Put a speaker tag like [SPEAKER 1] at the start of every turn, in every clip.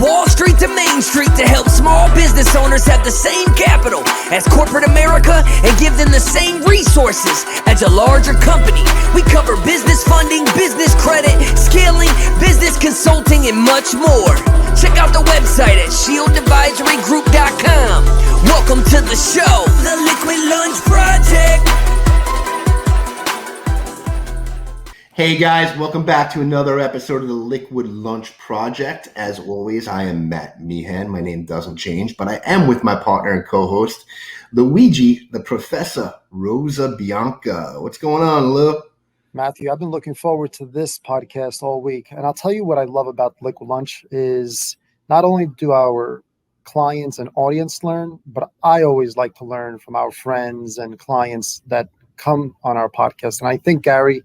[SPEAKER 1] Wall Street to Main Street to help small business owners have the same capital as corporate America and give them the same resources as a larger company. We cover business funding, business credit, scaling, business consulting, and much more. Check out the website at shieldadvisorygroup.com. Welcome to the show, The Liquid Lunch Project.
[SPEAKER 2] Hey guys, welcome back to another episode of the Liquid Lunch Project. As always, I am Matt Meehan. My name doesn't change, but I am with my partner and co-host, Luigi, the Professor Rosa Bianca. What's going on, Lou?
[SPEAKER 3] Matthew, I've been looking forward to this podcast all week. And I'll tell you what I love about Liquid Lunch is not only do our clients and audience learn, but I always like to learn from our friends and clients that come on our podcast. And I think Gary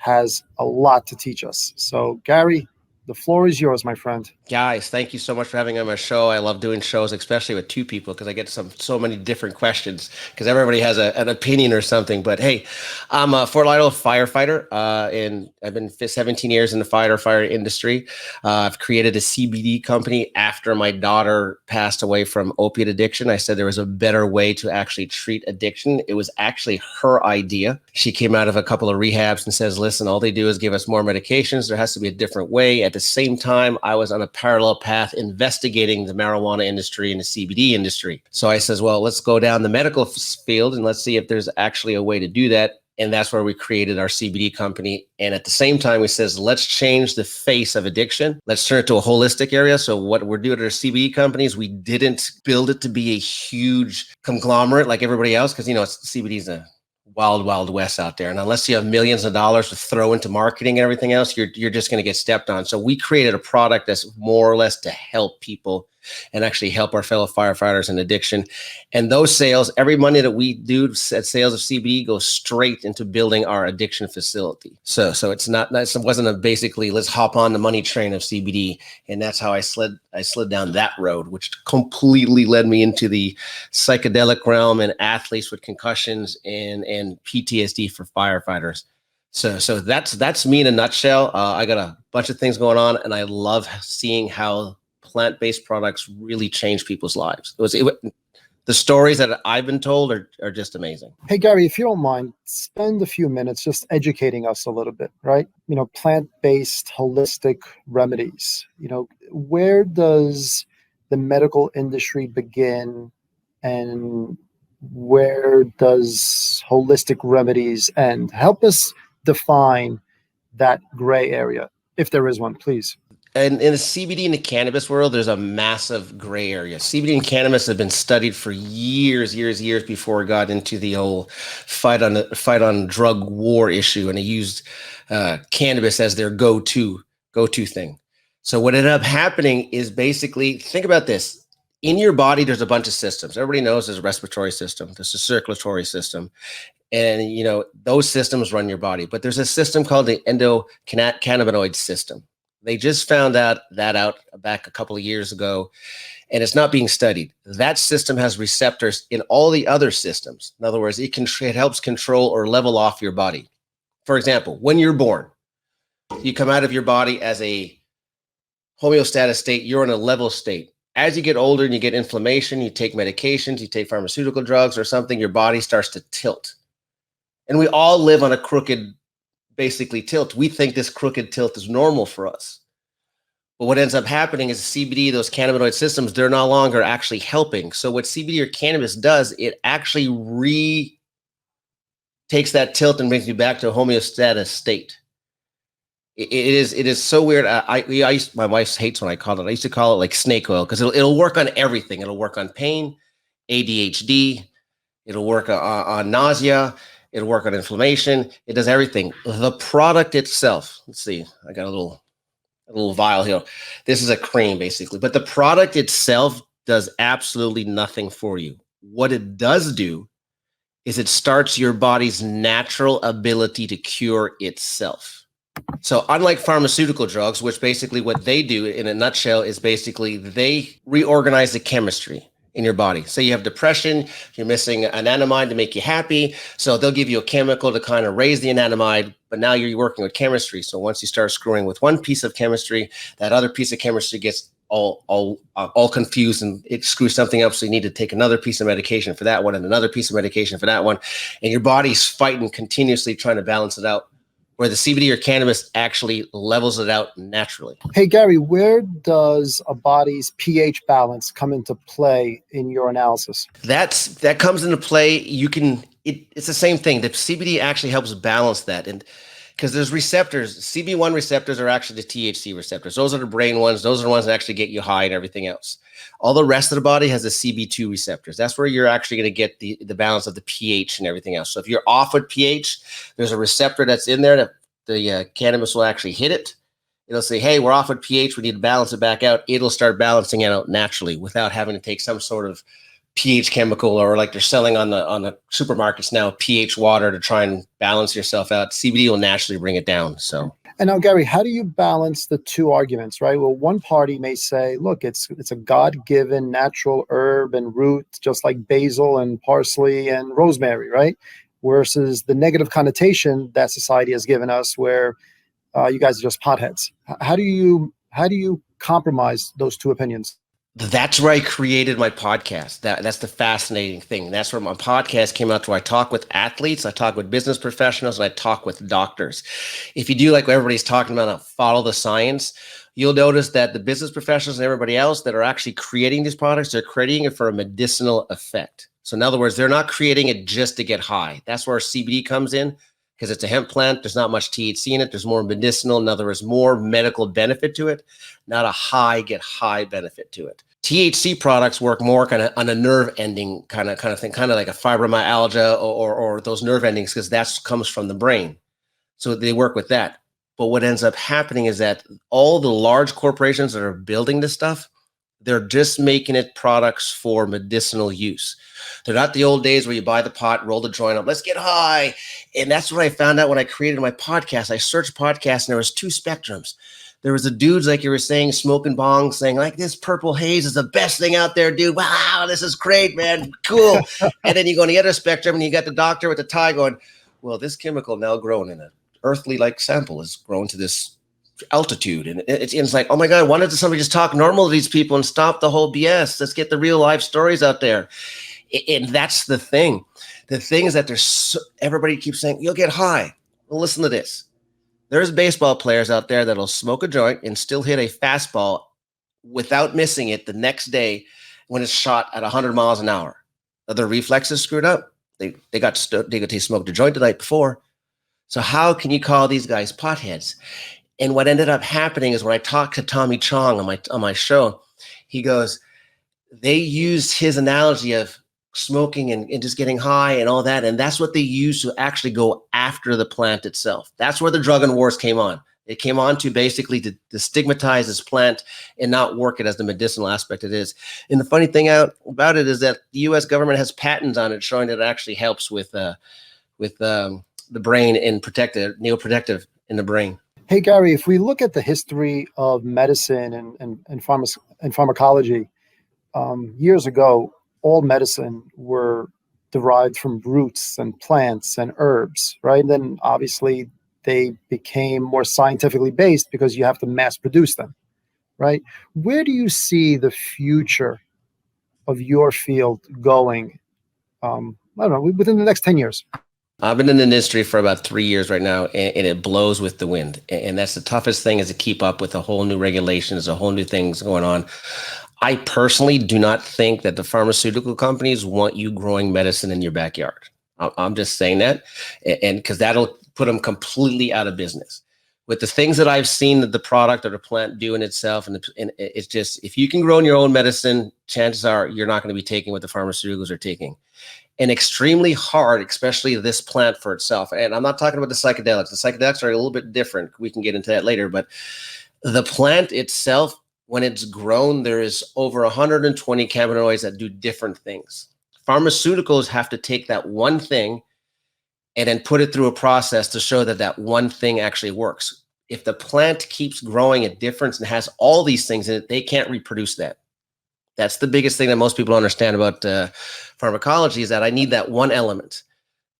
[SPEAKER 3] has a lot to teach us. So Gary, the floor is yours, my friend.
[SPEAKER 4] Guys, thank you so much for having me on my show. I love doing shows, especially with two people, because I get so many different questions because everybody has an opinion or something. But hey, I'm a Fort Lauderdale firefighter, and I've been 17 years in the firefighter industry. I've created a CBD company after my daughter passed away from opiate addiction. I said there was a better way to actually treat addiction. It was actually her idea. She came out of a couple of rehabs and says, listen, all they do is give us more medications. There has to be a different way. At the same time, I was on a parallel path investigating the marijuana industry and the CBD industry. So I says, well, let's go down the medical field and let's see if there's actually a way to do that. And that's where we created our CBD company. And at the same time, we says, let's change the face of addiction. Let's turn it to a holistic area. So what we're doing at our CBD companies, we didn't build it to be a huge conglomerate like everybody else, because, CBD is a wild, wild west out there. And unless you have millions of dollars to throw into marketing and everything else, you're just going to get stepped on. So we created a product that's more or less to help people and actually help our fellow firefighters in addiction. And those sales, every money that we do at sales of CBD goes straight into building our addiction facility. So it wasn't basically let's hop on the money train of CBD. And that's how I slid down that road, which completely led me into the psychedelic realm and athletes with concussions and PTSD for firefighters. So that's me in a nutshell. I got a bunch of things going on, and I love seeing how plant-based products really change people's lives. The stories that I've been told are just amazing.
[SPEAKER 3] Hey, Gary, if you don't mind, spend a few minutes just educating us a little bit, right? Plant-based holistic remedies. Where does the medical industry begin and where does holistic remedies end? Help us define that gray area, if there is one, please.
[SPEAKER 4] And in the CBD and the cannabis world, there's a massive gray area. CBD and cannabis have been studied for years before it got into the whole fight on drug war issue, and they used cannabis as their go-to thing. So what ended up happening is basically, think about this. In your body, there's a bunch of systems. Everybody knows there's a respiratory system, there's a circulatory system, and those systems run your body. But there's a system called the endocannabinoid system. They just found that out back a couple of years ago, and it's not being studied. That system has receptors in all the other systems. In other words, it helps control or level off your body. For example, when you're born, you come out of your body as a homeostatic state. You're in a level state. As you get older and you get inflammation, you take medications, you take pharmaceutical drugs or something, your body starts to tilt. And we all live on a crooked basically tilt. We think this crooked tilt is normal for us. But what ends up happening is CBD, those cannabinoid systems, they're no longer actually helping. So what CBD or cannabis does, it actually takes that tilt and brings you back to a homeostatic state. It is so weird. My wife hates when I call it. I used to call it like snake oil because it'll work on everything. It'll work on pain, ADHD. It'll work on nausea. It'll work on inflammation. It does everything. The product itself, let's see, I got a little vial here. This is a cream basically, but the product itself does absolutely nothing for you. What it does do is it starts your body's natural ability to cure itself. So unlike pharmaceutical drugs, which basically what they do in a nutshell is basically they reorganize the chemistry in your body. So you have depression, you're missing anandamide to make you happy. So they'll give you a chemical to kind of raise the anandamide, but now you're working with chemistry. So once you start screwing with one piece of chemistry, that other piece of chemistry gets all confused, and it screws something up. So you need to take another piece of medication for that one and another piece of medication for that one. And your body's fighting continuously trying to balance it out, where the CBD or cannabis actually levels it out naturally.
[SPEAKER 3] Hey, Gary, where does a body's pH balance come into play in your analysis?
[SPEAKER 4] That comes into play. It's the same thing. The CBD actually helps balance that. And because there's receptors, CB1 receptors are actually the THC receptors. Those are the brain ones. Those are the ones that actually get you high and everything else. All the rest of the body has the CB2 receptors. That's where you're actually going to get the balance of the pH and everything else. So if you're off with pH, there's a receptor that's in there that the cannabis will actually hit it. It'll say, hey, we're off with pH. We need to balance it back out. It'll start balancing it out naturally without having to take some sort of pH chemical, or like they're selling on the supermarkets now, pH water to try and balance yourself out. CBD will naturally bring it down. So,
[SPEAKER 3] and now, Gary, how do you balance the two arguments, right? Well, one party may say, look, it's a God-given natural herb and root, just like basil and parsley and rosemary, right? Versus the negative connotation that society has given us, where you guys are just potheads. How do you compromise those two opinions?
[SPEAKER 4] That's where I created my podcast. That's the fascinating thing. That's where my podcast came out, where I talk with athletes, I talk with business professionals, and I talk with doctors. If you do like what everybody's talking about, follow the science, you'll notice that the business professionals and everybody else that are actually creating these products, they're creating it for a medicinal effect. So in other words, they're not creating it just to get high. That's where CBD comes in, because it's a hemp plant. There's not much THC in it. There's more medicinal. In other words, more medical benefit to it, not a get high benefit to it. THC products work more kind of on a nerve ending kind of thing, kind of like a fibromyalgia or those nerve endings, because that comes from the brain. So they work with that. But what ends up happening is that all the large corporations that are building this stuff, they're just making it products for medicinal use. They're not the old days where you buy the pot, roll the joint up, let's get high. And that's what I found out when I created my podcast. I searched podcasts, and there was two spectrums. There was the dudes, like you were saying, smoking bongs, saying like, this purple haze is the best thing out there, dude. Wow, this is great, man. Cool. And then you go on the other spectrum, and you got the doctor with the tie going, well, this chemical now grown in an earthly like sample is grown to this altitude. And it's like, oh my God, why doesn't somebody just talk normal to these people and stop the whole BS? Let's get the real life stories out there. And that's the thing. The thing is that everybody keeps saying, you'll get high. Well, listen to this. There's baseball players out there that'll smoke a joint and still hit a fastball without missing it the next day when it's shot at 100 miles an hour. Are their reflexes screwed up? They smoked a joint the night before. So how can you call these guys potheads? And what ended up happening is when I talked to Tommy Chong on my show, he goes, they used his analogy of smoking and just getting high and all that. And that's what they used to actually go after the plant itself. That's where the drug and wars came on. It came on to basically to stigmatize this plant and not work it as the medicinal aspect it is. And the funny thing about it is that the U.S. government has patents on it showing that it actually helps with the brain and neuroprotective in the brain.
[SPEAKER 3] Hey, Gary, if we look at the history of medicine and pharmacology, years ago, all medicine were derived from roots and plants and herbs, right? And then obviously they became more scientifically based because you have to mass produce them, right? Where do you see the future of your field going, I don't know, within the next 10 years?
[SPEAKER 4] I've been in the industry for about 3 years right now, and it blows with the wind. And that's the toughest thing, is to keep up with a whole new regulations, a whole new things going on. I personally do not think that the pharmaceutical companies want you growing medicine in your backyard. I'm just saying that, and because that'll put them completely out of business. With the things that I've seen that the product or the plant do in itself, and it's just, if you can grow in your own medicine, chances are you're not going to be taking what the pharmaceuticals are taking. And extremely hard, especially this plant for itself. And I'm not talking about the psychedelics. The psychedelics are a little bit different. We can get into that later. But the plant itself, when it's grown, there is over 120 cannabinoids that do different things. Pharmaceuticals have to take that one thing and then put it through a process to show that that one thing actually works. If the plant keeps growing at difference and has all these things in it, they can't reproduce that. That's the biggest thing that most people understand about pharmacology, is that I need that one element.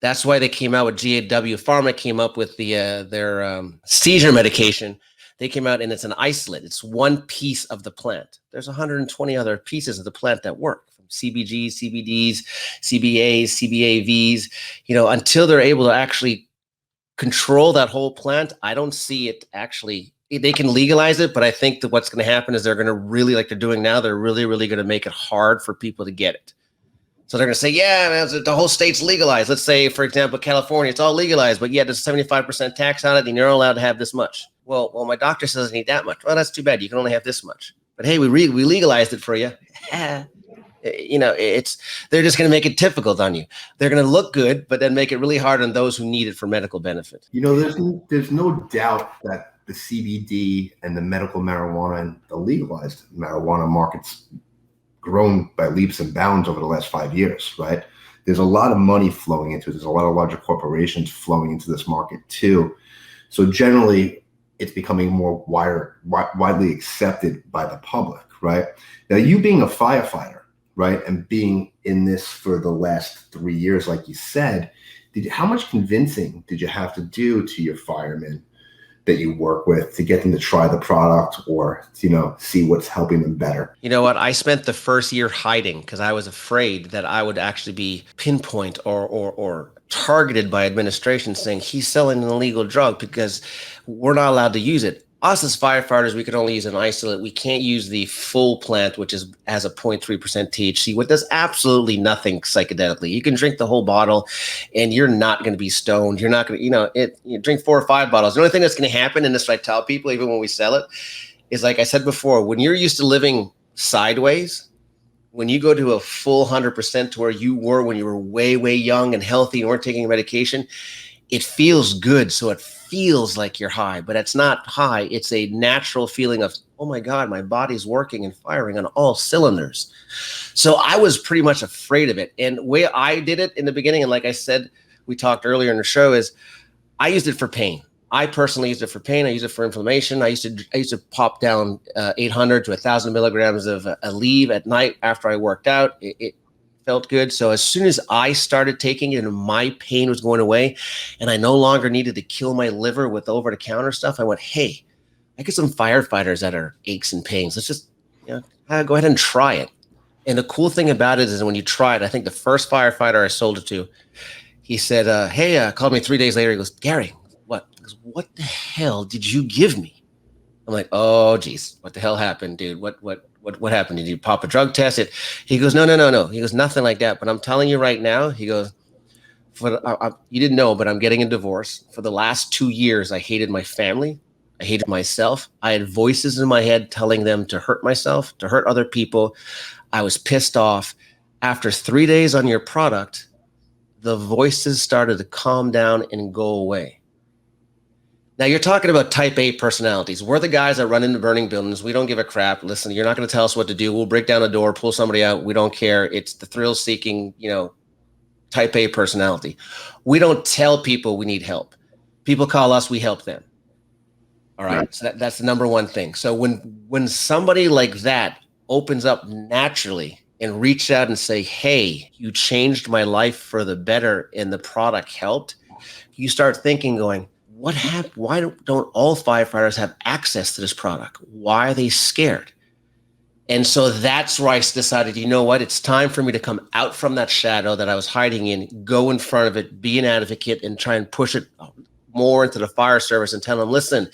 [SPEAKER 4] That's why they came out with GAW Pharma came up with their seizure medication They came out and it's an isolate. It's one piece of the plant. There's 120 other pieces of the plant that work, from CBGs, CBDs, CBAs, CBAVs, until they're able to actually control that whole plant. I don't see it actually. They can legalize it, but I think that what's going to happen is they're going to really, like they're doing now, they're really, really going to make it hard for people to get it. So they're going to say, yeah, man, the whole state's legalized. Let's say, for example, California, it's all legalized, but yet there's a 75% tax on it, and you're only allowed to have this much. Well, my doctor says I need that much. Well, that's too bad. You can only have this much. But hey, we legalized it for you. They're just going to make it difficult on you. They're going to look good, but then make it really hard on those who need it for medical benefit.
[SPEAKER 2] There's no doubt that the CBD and the medical marijuana and the legalized marijuana markets grown by leaps and bounds over the last 5 years, right? There's a lot of money flowing into it. There's a lot of larger corporations flowing into this market too. So generally, it's becoming more widely accepted by the public, right? Now, you being a firefighter, right, and being in this for the last 3 years, like you said, how much convincing did you have to do to your firemen that you work with to get them to try the product or, see what's helping them better?
[SPEAKER 4] You know what? I spent the first year hiding because I was afraid that I would actually be pinpoint or targeted by administration saying he's selling an illegal drug because we're not allowed to use it. Us as firefighters, we can only use an isolate. We can't use the full plant, which has a 0.3% THC, which does absolutely nothing psychedelically. You can drink the whole bottle and you're not going to be stoned. You're not going to, you drink 4 or 5 bottles. The only thing that's going to happen, and this I tell people, even when we sell it, is like I said before, when you're used to living sideways, when you go to a full 100% to where you were when you were way, way young and healthy and weren't taking medication, it feels good. So it feels like you're high, but it's not high. It's a natural feeling of, oh my God, my body's working and firing on all cylinders. So I was pretty much afraid of it. And the way I did it in the beginning, and like I said, we talked earlier in the show, is I used it for pain. I personally used it for pain. I used it for inflammation. I used to pop down 800 to 1,000 milligrams of Aleve at night after I worked out. It felt good. So as soon as I started taking it and my pain was going away and I no longer needed to kill my liver with over-the-counter stuff, I went, hey, I get some firefighters that are aches and pains. Let's just go ahead and try it. And the cool thing about it is when you try it, I think the first firefighter I sold it to, he said, called me 3 days later. He goes, Gary, what? He goes, what the hell did you give me? I'm like, oh, geez, what the hell happened, dude? What happened? Did you pop a drug test? He goes, no. He goes, nothing like that. But I'm telling you right now, he goes, you didn't know, but I'm getting a divorce. For the last 2 years, I hated my family. I hated myself. I had voices in my head telling them to hurt myself, to hurt other people. I was pissed off. After 3 days on your product, the voices started to calm down and go away. Now, you're talking about type A personalities. We're the guys that run into burning buildings. We don't give a crap. Listen, you're not going to tell us what to do. We'll break down a door, pull somebody out. We don't care. It's the thrill-seeking, type A personality. We don't tell people we need help. People call us, we help them. All right? So that's the number one thing. So when somebody like that opens up naturally and reach out and say, hey, you changed my life for the better and the product helped, you start thinking, going, what happened? Why don't all firefighters have access to this product? Why are they scared? And so that's where I decided, you know what? It's time for me to come out from that shadow that I was hiding in, go in front of it, be an advocate, and try and push it more into the fire service and tell them, listen,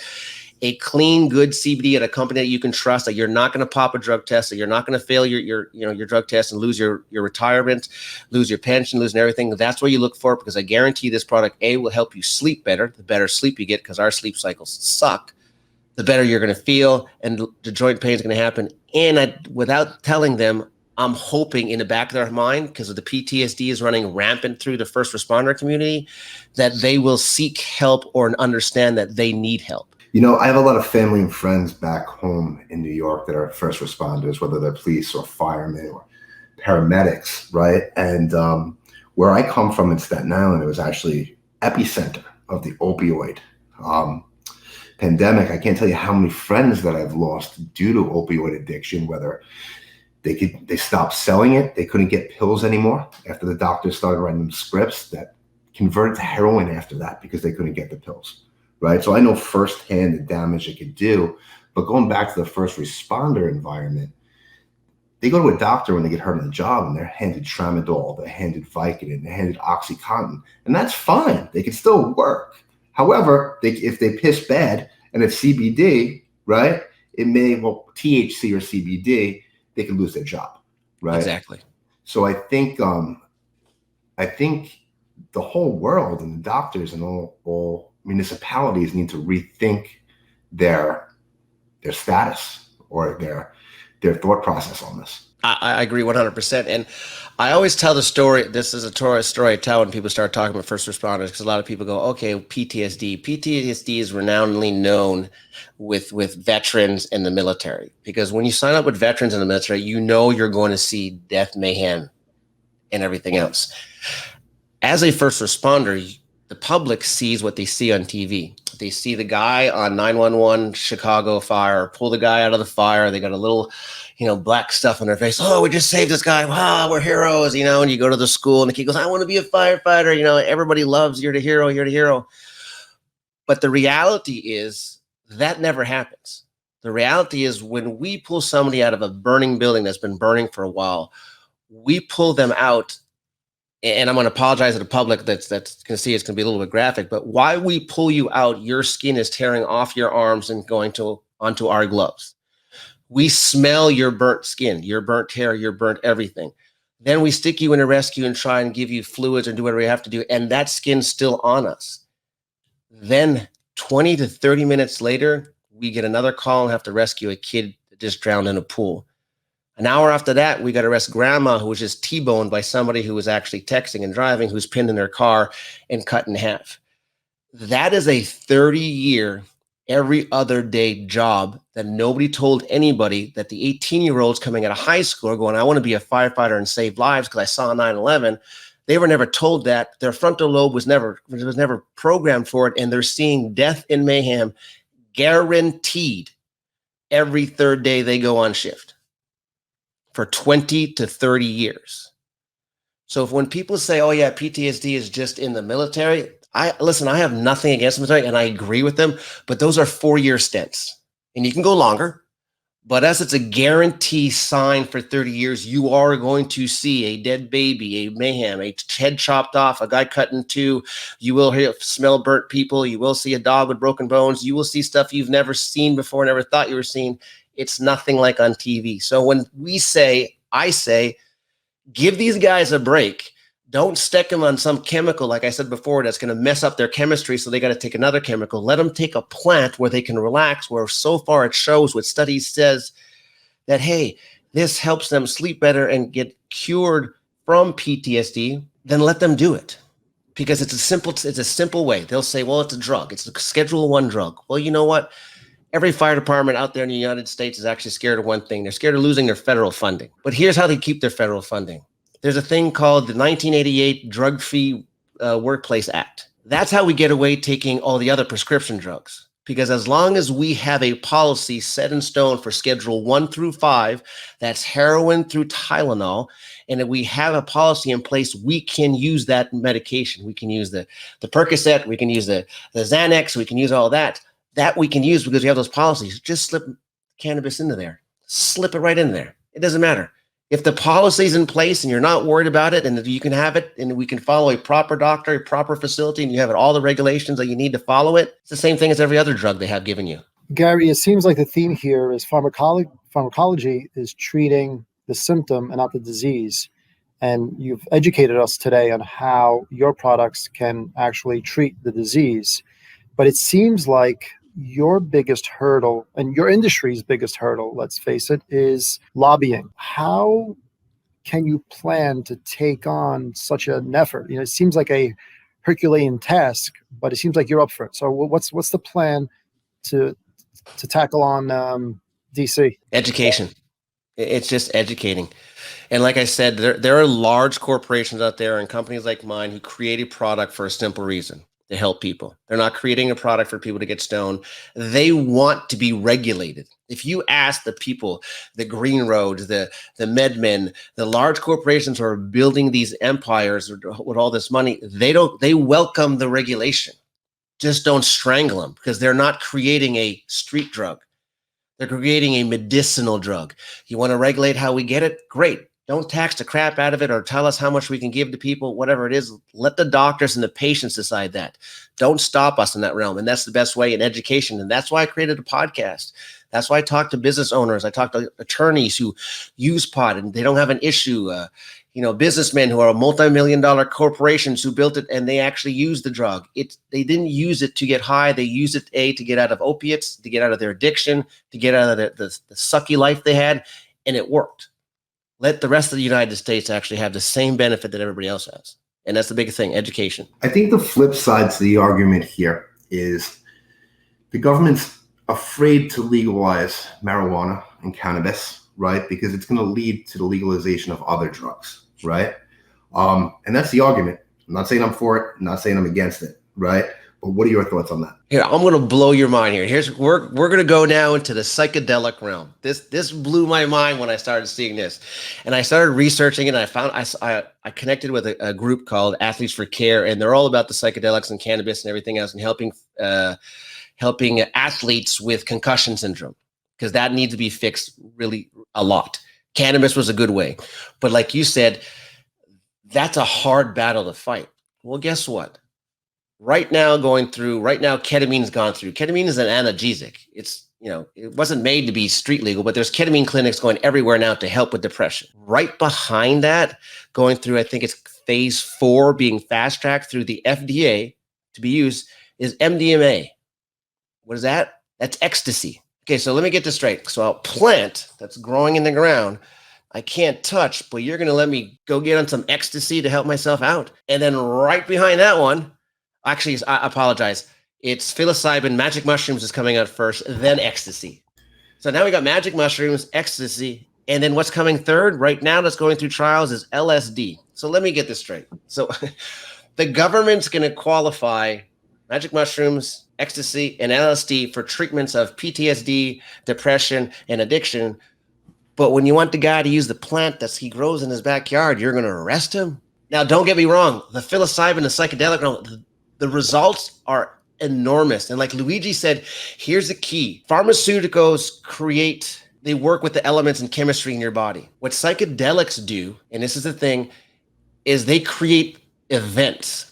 [SPEAKER 4] a clean, good CBD at a company that you can trust, that you're not going to pop a drug test, that you're not going to fail your drug test and lose your retirement, lose your pension, lose everything. That's what you look for, because I guarantee this product, A, will help you sleep better. The better sleep you get, because our sleep cycles suck, the better you're going to feel, and the joint pain is going to happen. And without telling them, I'm hoping in the back of their mind, because of the PTSD is running rampant through the first responder community, that they will seek help or understand that they need help.
[SPEAKER 2] I have a lot of family and friends back home in New York that are first responders, whether they're police or firemen or paramedics, right? And where I come from in Staten Island, it was actually epicenter of the opioid pandemic. I can't tell you how many friends that I've lost due to opioid addiction, whether they stopped selling it, they couldn't get pills anymore after the doctors started writing them scripts, that converted to heroin after that because they couldn't get the pills. right? So I know firsthand the damage it could do. But going back to the first responder environment, they go to a doctor when they get hurt on the job and they're handed tramadol, they're handed Vicodin, they're handed OxyContin, and that's fine. They can still work. However, if they piss bad and it's CBD, right, it may, well, THC or CBD, they can lose their job, right?
[SPEAKER 4] Exactly.
[SPEAKER 2] So I think the whole world and the doctors and all municipalities need to rethink their status or their thought process on this.
[SPEAKER 4] I agree 100%. And I always tell the story. This is a story I tell when people start talking about first responders, because a lot of people go, okay, PTSD. PTSD is renownedly known with veterans and the military, because when you sign up with veterans in the military, you know you're going to see death, mayhem, and everything else. As a first responder, the public sees what they see on TV. They see the guy on 911 Chicago fire, pull the guy out of the fire. They got a little, black stuff on their face. Oh, we just saved this guy. Wow, we're heroes, and you go to the school and the kid goes, I want to be a firefighter. Everybody loves, you're the hero, you're the hero. But the reality is that never happens. The reality is when we pull somebody out of a burning building that's been burning for a while, we pull them out. And I'm going to apologize to the public that's going to see it's going to be a little bit graphic, but while we pull you out, your skin is tearing off your arms and going onto our gloves. We smell your burnt skin, your burnt hair, your burnt everything. Then we stick you in a rescue and try and give you fluids and do whatever we have to do, and that skin's still on us. Then 20 to 30 minutes later, we get another call and have to rescue a kid that just drowned in a pool. An hour after that, we got to arrest grandma who was just T-boned by somebody who was actually texting and driving, who's pinned in their car and cut in half. That is a 30-year, every other day job that nobody told anybody, that the 18-year-olds coming out of high school are going, I want to be a firefighter and save lives because I saw 9/11. They were never told that. Their frontal lobe was never programmed for it, and they're seeing death and mayhem guaranteed every third day they go on shift for 20 to 30 years. So when people say, oh yeah, PTSD is just in the military, I have nothing against the military and I agree with them, but those are 4-year stints and you can go longer, but as it's a guarantee sign for 30 years, you are going to see a dead baby, a mayhem, a head chopped off, a guy cut in two. You will smell burnt people. You will see a dog with broken bones. You will see stuff you've never seen before, never thought you were seeing. It's nothing like on TV. So when I say, give these guys a break. Don't stick them on some chemical, like I said before, that's going to mess up their chemistry, so they got to take another chemical. Let them take a plant where they can relax, where so far it shows what studies says that, hey, this helps them sleep better and get cured from PTSD. Then let them do it. Because it's a simple way. They'll say, well, it's a drug. It's a Schedule 1 drug. Well, you know what? Every fire department out there in the United States is actually scared of one thing. They're scared of losing their federal funding. But here's how they keep their federal funding. There's a thing called the 1988 Drug-Free Workplace Act. That's how we get away taking all the other prescription drugs. Because as long as we have a policy set in stone for Schedule 1 through 5, that's heroin through Tylenol, and if we have a policy in place, we can use that medication. We can use the Percocet, we can use the Xanax, we can use all that. That we can use because we have those policies. Just slip cannabis into there. Slip it right in there. It doesn't matter. If the policy's in place and you're not worried about it and you can have it and we can follow a proper doctor, a proper facility, and you have all the regulations that you need to follow it, it's the same thing as every other drug they have given you.
[SPEAKER 3] Gary, it seems like the theme here is pharmacology is treating the symptom and not the disease. And you've educated us today on how your products can actually treat the disease. But it seems like your biggest hurdle and your industry's biggest hurdle, let's face it, is lobbying. How can you plan to take on such an effort? It seems like a Herculean task, but it seems like you're up for it. So what's the plan to tackle on DC?
[SPEAKER 4] Education. It's just educating. And like I said, there are large corporations out there and companies like mine who create a product for a simple reason. To help people. They're not creating a product for people to get stoned. They want to be regulated. If you ask the people, the Green Roads, the MedMen, the large corporations who are building these empires with all this money, they welcome the regulation. Just don't strangle them, because they're not creating a street drug. They're creating a medicinal drug. You want to regulate how we get it? Great. Don't tax the crap out of it or tell us how much we can give to people, whatever it is. Let the doctors and the patients decide that. Don't stop us in that realm. And that's the best way in education. And that's why I created a podcast. That's why I talk to business owners. I talk to attorneys who use pot and they don't have an issue. Businessmen who are multi-million-dollar corporations who built it and they actually use the drug. They didn't use it to get high. They used it to get out of opiates, to get out of their addiction, to get out of the sucky life they had, and it worked. Let the rest of the United States actually have the same benefit that everybody else has. And that's the big thing, education.
[SPEAKER 2] I think the flip side to the argument here is the government's afraid to legalize marijuana and cannabis, right? Because it's going to lead to the legalization of other drugs, right? And that's the argument. I'm not saying I'm for it. I'm not saying I'm against it, right? But what are your thoughts on that?
[SPEAKER 4] Here, I'm going to blow your mind here. We're going to go now into the psychedelic realm. This blew my mind when I started seeing this, and I started researching it. And I found I connected with a group called Athletes for Care, and they're all about the psychedelics and cannabis and everything else, and helping athletes with concussion syndrome, because that needs to be fixed really a lot. Cannabis was a good way, but like you said, that's a hard battle to fight. Well, guess what? Right now, ketamine's gone through. Ketamine is an analgesic. It wasn't made to be street legal, but there's ketamine clinics going everywhere now to help with depression. Right behind that, going through, I think it's phase 4, being fast tracked through the FDA to be used, is MDMA. What is that? That's ecstasy. Okay, so let me get this straight. So a plant that's growing in the ground, I can't touch, but you're going to let me go get on some ecstasy to help myself out. And then right behind that one, actually, I apologize. It's psilocybin, magic mushrooms is coming out first, then ecstasy. So now we got magic mushrooms, ecstasy, and then what's coming third right now that's going through trials is LSD. So let me get this straight. So the government's going to qualify magic mushrooms, ecstasy, and LSD for treatments of PTSD, depression, and addiction. But when you want the guy to use the plant that he grows in his backyard, you're going to arrest him? Now, don't get me wrong. The psilocybin, the psychedelic, the results are enormous. And like Luigi said, here's the key. Pharmaceuticals they work with the elements and chemistry in your body. What psychedelics do, and this is the thing, is they create events.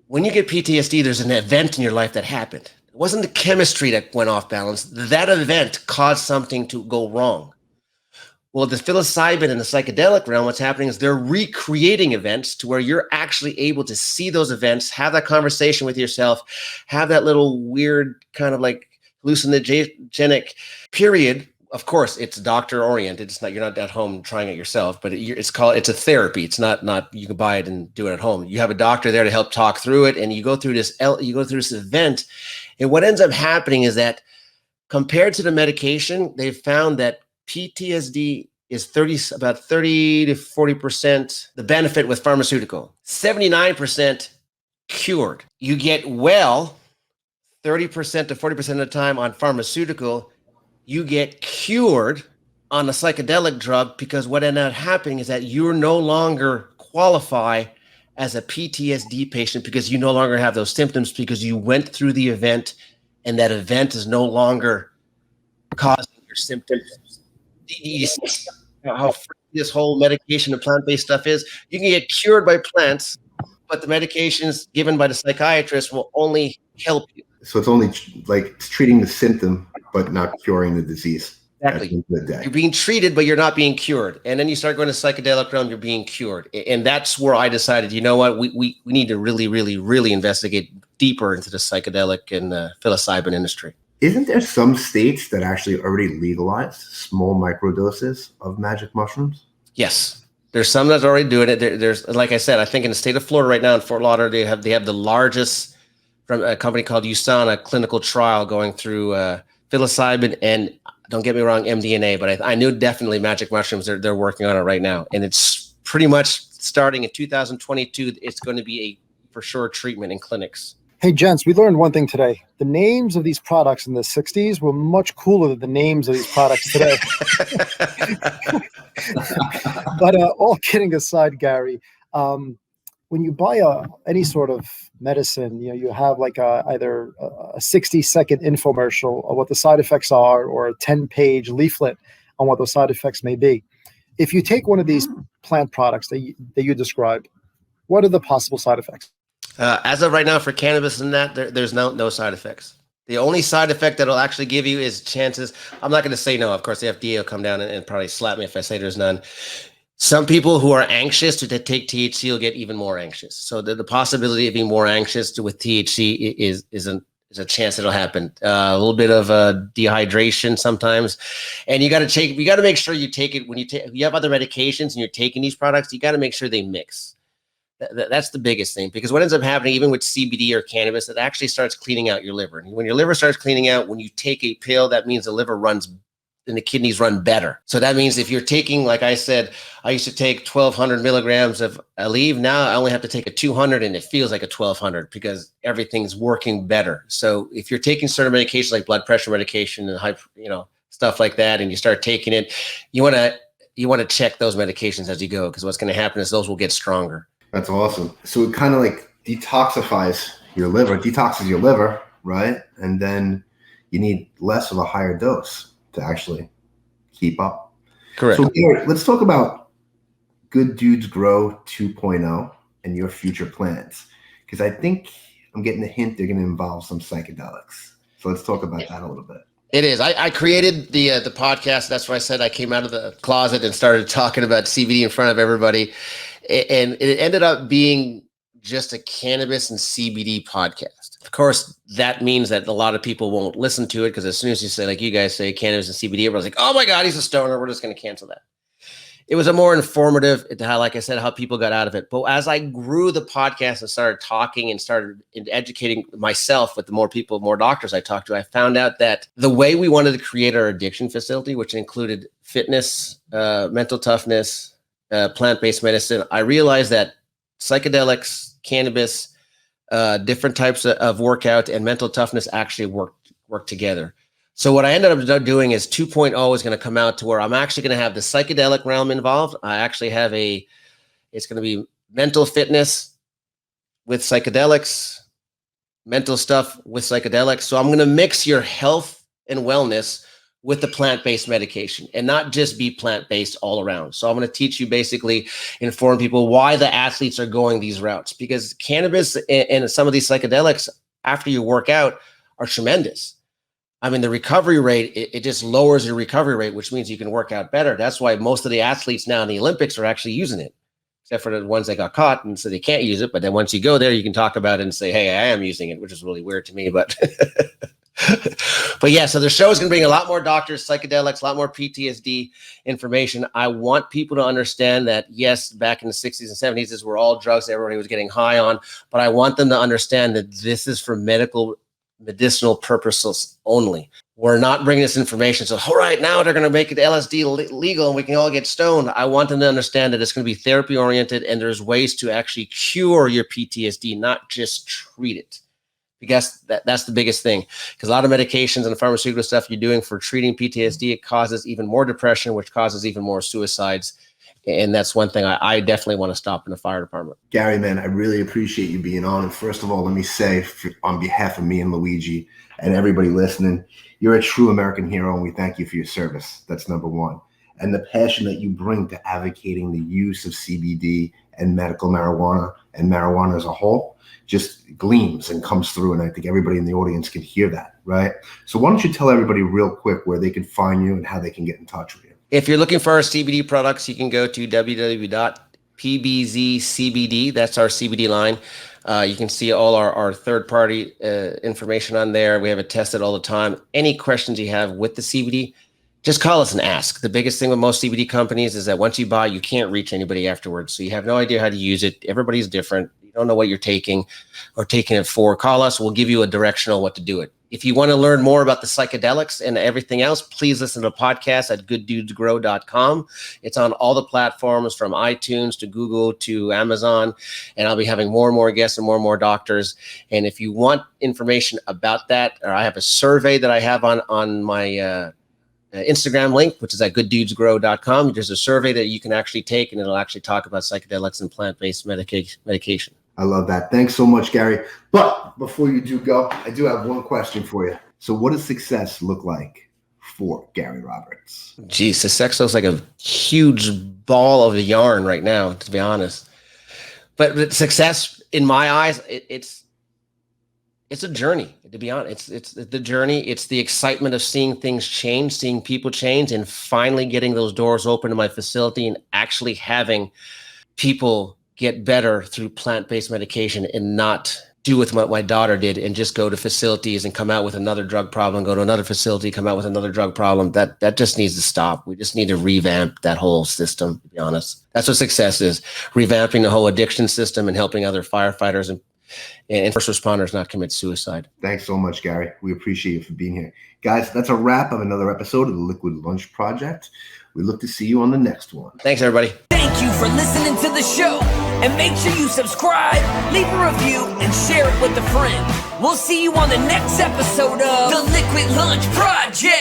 [SPEAKER 4] When you get PTSD, there's an event in your life that happened. It wasn't the chemistry that went off balance. That event caused something to go wrong. Well, the psilocybin in the psychedelic realm, what's happening is they're recreating events to where you're actually able to see those events, have that conversation with yourself, have that little weird kind of like hallucinogenic period. Of course, it's doctor oriented. It's not, you're not at home trying it yourself, but it's a therapy. It's not you can buy it and do it at home. You have a doctor there to help talk through it, and you go through this event. And what ends up happening is that compared to the medication, they've found that PTSD is about 30 to 40% the benefit with pharmaceutical, 79% cured. You get 30% to 40% of the time on pharmaceutical. You get cured on a psychedelic drug, because what ended up happening is that you're no longer qualify as a PTSD patient because you no longer have those symptoms, because you went through the event and that event is no longer causing your symptoms. You see how free this whole medication and plant-based stuff is? You can get cured by plants, but the medications given by the psychiatrist will only help you.
[SPEAKER 2] So it's only like treating the symptom, but not curing the disease.
[SPEAKER 4] Exactly. You're being treated, but you're not being cured. And then you start going to psychedelic realm, you're being cured. And that's where I decided, you know what, we need to really, really, really investigate deeper into the psychedelic and psilocybin industry.
[SPEAKER 2] Isn't there some states that actually already legalized small microdoses of magic mushrooms?
[SPEAKER 4] Yes. There's some that's already doing it. There's, like I said, I think in the state of Florida right now in Fort Lauderdale, they have the largest, from a company called USANA, clinical trial going through psilocybin and, don't get me wrong, MDMA, but I knew definitely magic mushrooms. They're working on it right now. And it's pretty much starting in 2022. It's going to be a for sure treatment in clinics.
[SPEAKER 3] Hey, gents, we learned one thing today. The names of these products in the 60s were much cooler than the names of these products today. But all kidding aside, Gary, when you buy any sort of medicine, you have like either a 60-second infomercial of what the side effects are, or a 10-page leaflet on what those side effects may be. If you take one of these plant products that you describe, what are the possible side effects?
[SPEAKER 4] As of right now, for cannabis and that, there's no side effects. The only side effect that it'll actually give you is chances. I'm not going to say no. Of course, the FDA will come down and probably slap me if I say there's none. Some people who are anxious to take THC will get even more anxious. So the possibility of being more anxious with THC is a chance it'll happen. A little bit of dehydration sometimes, and you got to make sure you take it when you have other medications and you're taking these products. You got to make sure they mix. That's the biggest thing, because what ends up happening, even with CBD or cannabis, it actually starts cleaning out your liver. And when your liver starts cleaning out, when you take a pill, that means the liver runs and the kidneys run better. So that means if you're taking, like I said, I used to take 1,200 milligrams of Aleve. Now I only have to take a 200 and it feels like a 1,200 because everything's working better. So if you're taking certain medications like blood pressure medication and stuff like that, and you start taking it, you want to check those medications as you go, because what's going to happen is those will get stronger.
[SPEAKER 2] That's awesome. So it kind of like detoxes your liver, right? And then you need less of a higher dose to actually keep up.
[SPEAKER 4] Correct.
[SPEAKER 2] So Gary, let's talk about Good Dudes Grow 2.0 and your future plans, because I think I'm getting a hint they're going to involve some psychedelics. So let's talk about that a little bit.
[SPEAKER 4] It is. I created the podcast. That's why I said I came out of the closet and started talking about CBD in front of everybody. And it ended up being just a cannabis and CBD podcast. Of course, that means that a lot of people won't listen to it, because as soon as you say, like you guys say, cannabis and CBD, everyone's like, oh my God, he's a stoner. We're just going to cancel that. It was a more informative, like I said, how people got out of it. But as I grew the podcast and started talking and started educating myself with the more people, more doctors I talked to, I found out that the way we wanted to create our addiction facility, which included fitness, mental toughness, plant-based medicine, I realized that psychedelics, cannabis, different types of workout and mental toughness actually work together. So what I ended up doing is 2.0 is going to come out to where I'm actually going to have the psychedelic realm involved. I actually have it's going to be mental fitness with psychedelics, mental stuff with psychedelics. So I'm going to mix your health and wellness with the plant-based medication, and not just be plant-based all around. So I'm going to teach you, basically inform people why the athletes are going these routes, because cannabis and some of these psychedelics after you work out are tremendous. I mean, the recovery rate, it just lowers your recovery rate, which means you can work out better. That's why most of the athletes now in the Olympics are actually using it, except for the ones that got caught and so they can't use it. But then once you go there, you can talk about it and say, hey, I am using it, which is really weird to me. But but yeah, so the show is going to bring a lot more doctors, psychedelics, a lot more PTSD information. I want people to understand that, yes, back in the 60s and 70s, these were all drugs that everybody was getting high on. But I want them to understand that this is for medicinal purposes only. We're not bringing this information. So, all right, now they're going to make it LSD legal and we can all get stoned. I want them to understand that it's going to be therapy oriented and there's ways to actually cure your PTSD, not just treat it. Because that's the biggest thing. Because a lot of medications and pharmaceutical stuff you're doing for treating PTSD, it causes even more depression, which causes even more suicides. And that's one thing I definitely want to stop in the fire department.
[SPEAKER 2] Gary, man, I really appreciate you being on. And first of all, let me say, on behalf of me and Luigi and everybody listening, you're a true American hero, and we thank you for your service. That's number one. And the passion that you bring to advocating the use of CBD and medical marijuana and marijuana as a whole just gleams and comes through. And I think everybody in the audience can hear that, right? So why don't you tell everybody real quick where they can find you and how they can get in touch with you?
[SPEAKER 4] If you're looking for our CBD products, you can go to www.pbzcbd. That's our CBD line. You can see all our third-party information on there. We have it tested all the time. Any questions you have with the CBD, just call us and ask. The biggest thing with most CBD companies is that once you buy, you can't reach anybody afterwards. So you have no idea how to use it. Everybody's different. You don't know what you're taking or taking it for. Call us. We'll give you a directional what to do it. If you want to learn more about the psychedelics and everything else, please listen to the podcast at gooddudesgrow.com. It's on all the platforms from iTunes to Google to Amazon. And I'll be having more and more guests and more doctors. And if you want information about that, or I have a survey that I have on my Instagram link, which is at gooddudesgrow.com. There's a survey that you can actually take, and it'll actually talk about psychedelics and plant-based medication.
[SPEAKER 2] I love that. Thanks so much, Gary. But before you do go, I do have one question for you. So what does success look like for Gary Roberts?
[SPEAKER 4] Geez, success looks like a huge ball of yarn right now, to be honest. But success, in my eyes, it's a journey, to be honest. It's the journey. It's the excitement of seeing things change, seeing people change, and finally getting those doors open to my facility and actually having people get better through plant-based medication and not do with what my daughter did and just go to facilities and come out with another drug problem, go to another facility, come out with another drug problem. That just needs to stop. We just need to revamp that whole system, to be honest. That's what success is, revamping the whole addiction system and helping other firefighters and first responders not commit suicide.
[SPEAKER 2] Thanks so much, Gary. We appreciate you for being here. Guys, that's a wrap of another episode of the Liquid Lunch Project. We look to see you on the next one.
[SPEAKER 4] Thanks, everybody.
[SPEAKER 1] Thank you for listening to the show. And make sure you subscribe, leave a review, and share it with a friend. We'll see you on the next episode of the Liquid Lunch Project.